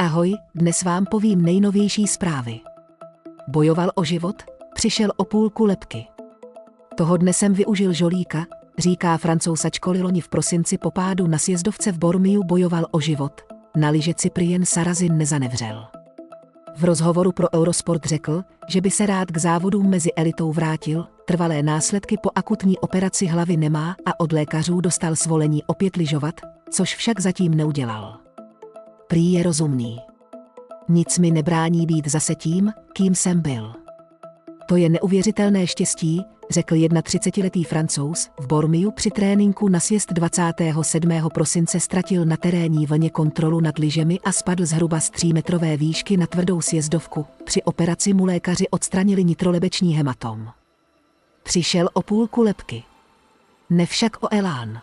Ahoj, dnes vám povím nejnovější zprávy. Bojoval o život, přišel o půlku lebky. Toho dne jsem využil žolíka, říká Francouz, ačkoliv loni v prosinci po pádu na sjezdovce v Bormiu bojoval o život, na lyže Cyprien Sarrazin nezanevřel. V rozhovoru pro Eurosport řekl, že by se rád k závodům mezi elitou vrátil, trvalé následky po akutní operaci hlavy nemá a od lékařů dostal svolení opět lyžovat, což však zatím neudělal. Prý je rozumný. Nic mi nebrání být zase tím, kým jsem byl. To je neuvěřitelné štěstí, řekl 31letý Francouz. V Bormiu při tréninku na sjezd 27. prosince ztratil na terénní vlně kontrolu nad lyžemi a spadl zhruba z 3metrové výšky na tvrdou sjezdovku. Při operaci mu lékaři odstranili nitrolebeční hematom. Přišel o půlku lebky. Ne však o elán.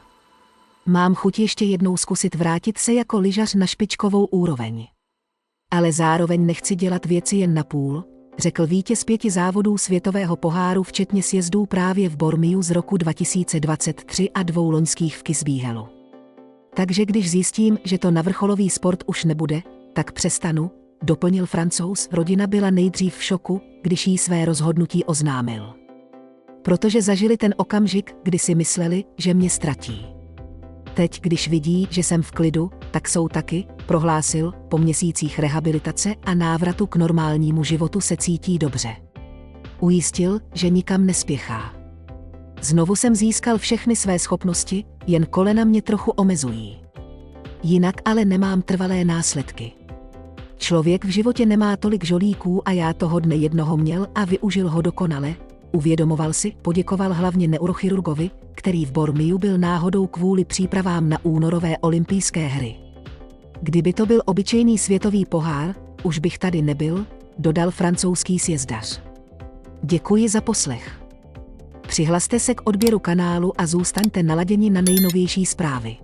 Mám chuť ještě jednou zkusit vrátit se jako lyžař na špičkovou úroveň. Ale zároveň nechci dělat věci jen na půl, řekl vítěz 5 závodů světového poháru včetně sjezdů právě v Bormiu z roku 2023 a 2 loňských v Kisbíhelu. Takže když zjistím, že to na vrcholový sport už nebude, tak přestanu, doplnil Francouz. Rodina byla nejdřív v šoku, když jí své rozhodnutí oznámil. Protože zažili ten okamžik, kdy si mysleli, že mě ztratí. Teď, když vidí, že jsem v klidu, tak jsou taky, prohlásil, po měsících rehabilitace a návratu k normálnímu životu se cítí dobře. Ujistil, že nikam nespěchá. Znovu jsem získal všechny své schopnosti, jen kolena mě trochu omezují. Jinak ale nemám trvalé následky. Člověk v životě nemá tolik žolíků a já toho dne jednoho měl a využil ho dokonale, uvědomoval si, poděkoval hlavně neurochirurgovi, který v Bormiu byl náhodou kvůli přípravám na únorové olympijské hry. Kdyby to byl obyčejný světový pohár, už bych tady nebyl, dodal francouzský sjezdař. Děkuji za poslech. Přihlaste se k odběru kanálu a zůstaňte naladěni na nejnovější zprávy.